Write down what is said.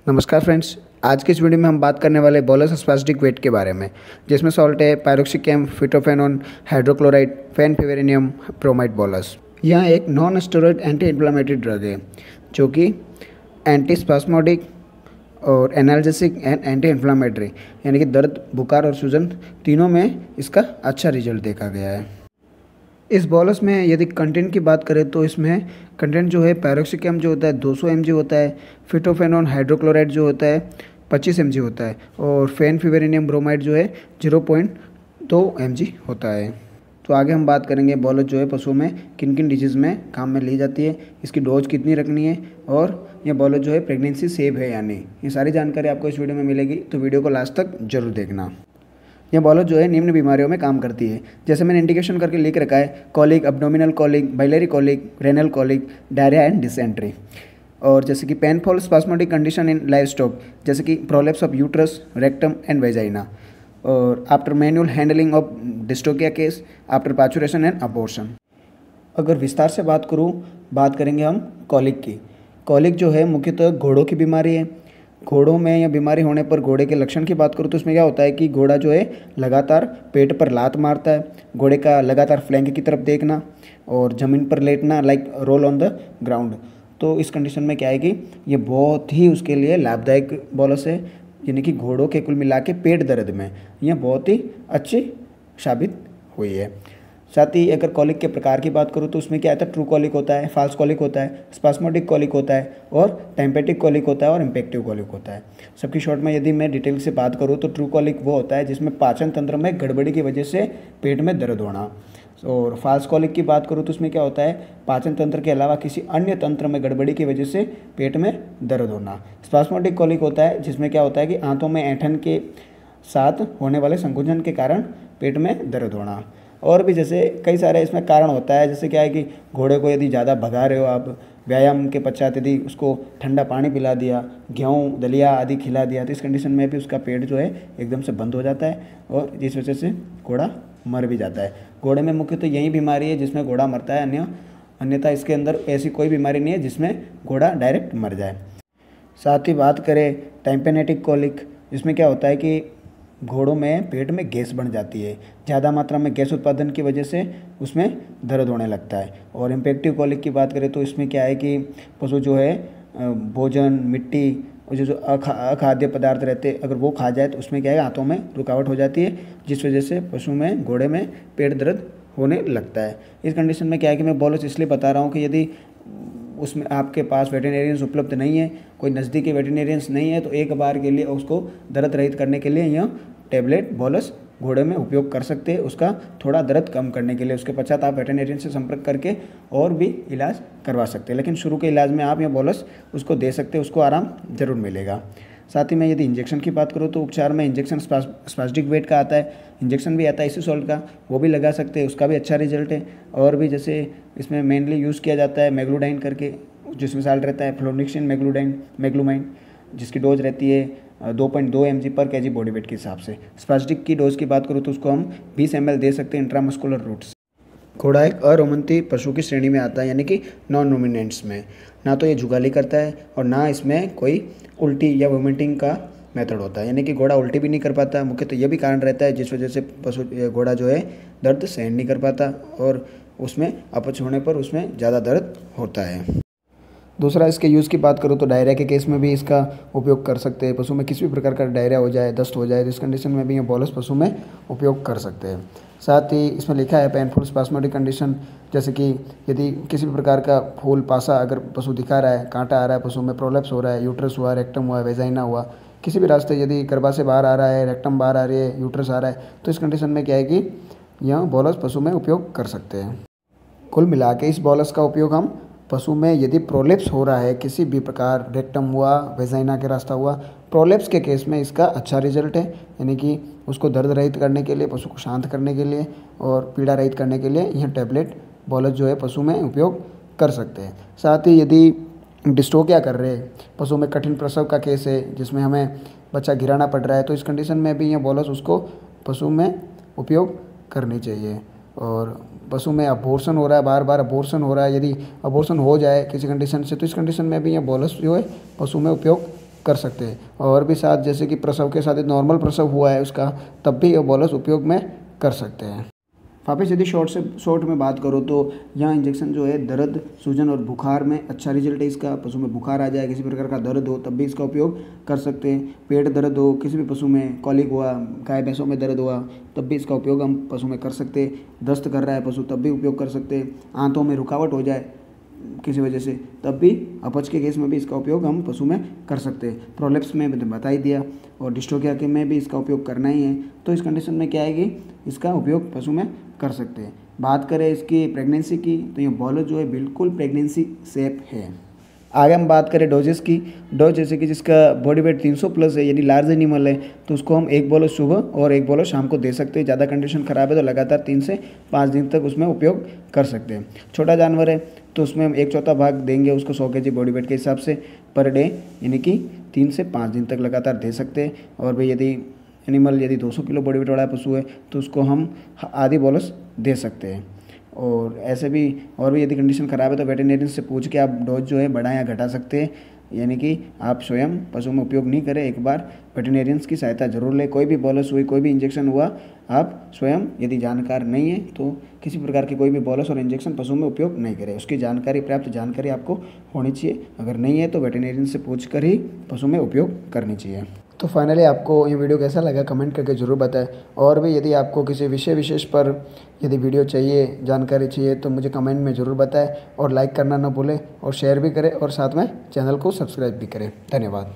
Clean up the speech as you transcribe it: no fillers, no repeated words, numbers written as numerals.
नमस्कार फ्रेंड्स, आज की इस वीडियो में हम बात करने वाले बोलस स्पास्टिक वेट के बारे में, जिसमें सॉल्ट है पायरोक्सिकैम, फिटोफेनोन, हाइड्रोक्लोराइड, फेनफिवेरिनियम, ब्रोमाइड बोलस। यह एक non steroid anti inflammatory drug है जो कि एंटी स्पास्मोडिक और एनाल्जेसिक एंड एंटी इन्फ्लेमेटरी यानी कि दर्द, बुखार और सूजन तीनों में इसका अच्छा रिजल्ट देखा गया है। इस बोलस में यदि कंटेंट की बात करें तो इसमें कंटेंट जो है पायरोक्सिकैम जो होता है 200 mg होता है, फिटोफेनोन हाइड्रोक्लोराइड जो होता है 25 mg होता है और फेनफिवेरिनियम ब्रोमाइड जो है 0.2 mg होता है। तो आगे हम बात करेंगे बोलस जो है पशुओं में किन किन डिजीज़ में काम में ली जाती है, इसकी डोज कितनी रखनी है और यह बोलस जो है प्रेगनेंसी सेफ है या नहीं। ये सारी जानकारी आपको इस वीडियो में मिलेगी, तो वीडियो को लास्ट तक जरूर देखना। यह बोलस जो है निम्न बीमारियों में काम करती है, जैसे मैंने इंडिकेशन करके लिख रखा है: colic, abdominal colic, biliary colic, renal colic, diarrhoea and dysentery. और जैसे कि painful spasmodic condition in livestock, जैसे कि prolapse of uterus, rectum and vagina. और after manual handling of dystocia case, after parturition and abortion. अगर विस्तार से बात करेंगे हम कॉलिक की। कॉलिक जो है मुख्यतः घोड़ों की बीमारी है। घोड़ों में यह बीमारी होने पर घोड़े के लक्षण की बात करूँ तो इसमें क्या होता है कि घोड़ा जो है लगातार पेट पर लात मारता है, घोड़े का लगातार फ्लैंक की तरफ देखना और ज़मीन पर लेटना, like roll on the ground. तो इस कंडीशन में क्या है कि ये बहुत ही उसके लिए लाभदायक बोलस है, यानी कि घोड़ों के कुल मिला के पेट दर्द में यह बहुत ही अच्छी साबित हुई है। साथ ही अगर कॉलिक के प्रकार की बात करूँ तो उसमें क्या आता है, ट्रू कॉलिक होता है, फाल्स कॉलिक होता है, स्पास्मोडिक कॉलिक होता है और टेम्पेटिक कॉलिक होता है और इम्पेक्टिव कॉलिक होता है। सबकी शॉर्ट में यदि मैं डिटेल से बात करूँ तो ट्रू कॉलिक वो होता है जिसमें पाचन तंत्र में गड़बड़ी की वजह से पेट में दर्द होना। और फाल्स कॉलिक की बात करूँ तो उसमें क्या होता है, पाचन तंत्र के अलावा किसी अन्य तंत्र में गड़बड़ी की वजह से पेट में दर्द होना। स्पास्मोडिक कॉलिक होता है जिसमें क्या होता है कि आंतों में ऐंठन के साथ होने वाले संकुचन के कारण पेट में दर्द होना। और भी जैसे कई सारे इसमें कारण होता है, जैसे क्या है कि घोड़े को यदि ज़्यादा भगा रहे हो आप, व्यायाम के पश्चात यदि उसको ठंडा पानी पिला दिया, गेहूँ, दलिया आदि खिला दिया, तो इस कंडीशन में भी उसका पेट जो है एकदम से बंद हो जाता है और जिस वजह से घोड़ा मर भी जाता है। घोड़े में मुख्यतः यही बीमारी है जिसमें घोड़ा मरता है, अन्यथा इसके अंदर ऐसी कोई बीमारी नहीं है जिसमें घोड़ा डायरेक्ट मर जाए। साथ ही बात करें टाइम्पेनेटिक कॉलिक, जिसमें क्या होता है कि घोड़ों में पेट में गैस बन जाती है, ज़्यादा मात्रा में गैस उत्पादन की वजह से उसमें दर्द होने लगता है। और इम्पेक्टिव कॉलिक की बात करें तो इसमें क्या है कि पशु जो है भोजन, मिट्टी और जो अखाद्य पदार्थ रहते हैं अगर वो खा जाए तो उसमें क्या है, आंतों में रुकावट हो जाती है, जिस वजह से पशु में, घोड़े में पेट दर्द होने लगता है। इस कंडीशन में क्या है कि मैं बोलस इसलिए बता रहा हूँ कि यदि उसमें आपके पास वेटेरियंस उपलब्ध नहीं है, कोई नज़दीकी वेटेरियंस नहीं है, तो एक बार के लिए उसको दर्द रहित करने के लिए यह टैबलेट बोलस घोड़े में उपयोग कर सकते हैं, उसका थोड़ा दर्द कम करने के लिए। उसके पश्चात आप वेटेरियन से संपर्क करके और भी इलाज करवा सकते हैं, लेकिन शुरू के इलाज में आप यह बोलस उसको दे सकते हैं, उसको आराम ज़रूर मिलेगा। साथ ही मैं यदि इंजेक्शन की बात करूँ तो उपचार में इंजेक्शन स्पास्टिक वेट का आता है, इंजेक्शन भी आता है इसी सॉल्ट का, वो भी लगा सकते हैं, उसका भी अच्छा रिजल्ट है। और भी जैसे इसमें मेनली यूज़ किया जाता है मैग्लूडाइन करके, जिसमें साल्ट रहता है फ्लोनिक्सिन मैग्लूमाइन, जिसकी डोज रहती है 2.2 mg पर kg बॉडी वेट के हिसाब से। स्पास्टिक की डोज की बात करूँ तो उसको हम 20 ml दे सकते हैं इंट्रामस्कुलर रूट से। घोड़ा एक अरोमंती पशु की श्रेणी में आता है, यानी कि नॉन रूमिनेंट्स में। ना तो ये जुगाली करता है और ना इसमें कोई उल्टी या वोमिटिंग का मेथड होता है, यानी कि घोड़ा उल्टी भी नहीं कर पाता। मुख्यतः यह भी कारण रहता है जिस वजह से घोड़ा जो है दर्द सहन नहीं कर पाता और उसमें अपच होने पर उसमें ज़्यादा दर्द होता है। दूसरा, इसके यूज़ की बात करूँ तो डायरिया के केस में भी इसका उपयोग कर सकते हैं। पशु में किसी भी प्रकार का डायरिया हो जाए, दस्त हो जाए, तो इस कंडीशन में भी ये बोलस पशु में उपयोग कर सकते हैं। साथ ही इसमें लिखा है पेनफुल स्पास्मोडिक कंडीशन, जैसे कि यदि किसी भी प्रकार का फूल पासा अगर पशु दिखा रहा है, कांटा आ रहा है, पशु में प्रोलेप्स हो रहा है, यूट्रस हुआ, रेक्टम हुआ, वेजाइना हुआ, किसी भी रास्ते यदि गर्भाशय बाहर आ रहा है, रेक्टम बाहर आ रही है, यूट्रस आ रहा है, तो इस कंडीशन में क्या है कि यह बोलस पशु में उपयोग कर सकते हैं। कुल मिला के इस बोलस का उपयोग हम पशु में यदि प्रोलेप्स हो रहा है किसी भी प्रकार, रेक्टम हुआ, वेजाइना के रास्ता हुआ, प्रोलेप्स के केस में इसका अच्छा रिजल्ट है, यानी कि उसको दर्द रहित करने के लिए, पशु को शांत करने के लिए और पीड़ा रहित करने के लिए यह टैबलेट बोलस जो है पशु में उपयोग कर सकते हैं। साथ ही यदि डिस्टोकिया कर रहे हैं, पशु में कठिन प्रसव का केस है जिसमें हमें बच्चा गिराना पड़ रहा है, तो इस कंडीशन में भी यह बोलस उसको पशु में उपयोग करनी चाहिए। और पशु में अबॉर्शन हो रहा है, बार बार अबॉर्शन हो रहा है, यदि अबॉर्शन हो जाए किसी कंडीशन से, तो इस कंडीशन में भी यह बोलस जो है पशु में उपयोग कर सकते हैं। और भी साथ जैसे कि प्रसव के साथ नॉर्मल प्रसव हुआ है उसका, तब भी ये बोलस उपयोग में कर सकते हैं। वापस यदि शॉर्ट में बात करो तो यहाँ इंजेक्शन जो है दर्द, सूजन और बुखार में अच्छा रिजल्ट है इसका। पशु में बुखार आ जाए, किसी प्रकार का दर्द हो, तब भी इसका उपयोग कर सकते हैं। पेट दर्द हो, किसी भी पशु में कॉलिक हुआ, गाय भैंसों में दर्द हुआ, तब भी इसका उपयोग हम पशु में कर सकते हैं। दस्त कर रहा है पशु, तब भी उपयोग कर सकते हैं। आंतों में रुकावट हो जाए किसी वजह से, तब भी अपच के केस में भी इसका उपयोग हम पशु में कर सकते हैं। प्रोलेप्स में मैंने बता ही दिया, और डिस्ट्रोफिया के में भी इसका उपयोग करना ही है। तो इस कंडीशन में क्या आएगी, इसका उपयोग पशु में कर सकते हैं। बात करें इसकी प्रेगनेंसी की, तो ये बोलस जो है बिल्कुल प्रेगनेंसी सेफ है। आगे हम बात करें डोजेस की। डोज जैसे कि जिसका बॉडी वेट 300 प्लस है, यानी लार्ज एनिमल है, तो उसको हम एक बोलस सुबह और एक बोलस शाम को दे सकते हैं। ज़्यादा कंडीशन ख़राब है तो लगातार 3 से 5 दिन तक उसमें उपयोग कर सकते हैं। छोटा जानवर है तो उसमें हम 1/4 भाग देंगे उसको 100 kg बॉडी वेट के हिसाब से पर डे, यानी कि 3 से 5 दिन तक लगातार दे सकते हैं। और भाई यदि एनिमल 200 किलो बॉडी वेट वाला पशु है तो उसको हम आधी बोलस दे सकते हैं। और ऐसे भी और भी यदि कंडीशन ख़राब है तो वेटेरिनेरियन से पूछ के आप डोज जो है बढ़ा या घटा सकते हैं। यानी कि आप स्वयं पशु में उपयोग नहीं करें, एक बार वेटेरिनेरियंस की सहायता जरूर लें। कोई भी बोलस हुई, कोई भी इंजेक्शन हुआ, आप स्वयं यदि जानकार नहीं है तो किसी प्रकार की कोई भी बोलस और इंजेक्शन पशु में उपयोग नहीं करें। उसकी पर्याप्त जानकारी आपको होनी चाहिए। अगर नहीं है तो वेटेरिनेरियन से पूछ कर ही पशु में उपयोग करनी चाहिए। तो फाइनली आपको ये वीडियो कैसा लगा कमेंट करके ज़रूर बताएं। और भी यदि आपको किसी विषय विशेष पर यदि वीडियो चाहिए, जानकारी चाहिए, तो मुझे कमेंट में ज़रूर बताएं। और लाइक करना ना भूलें, और शेयर भी करें, और साथ में चैनल को सब्सक्राइब भी करें। धन्यवाद।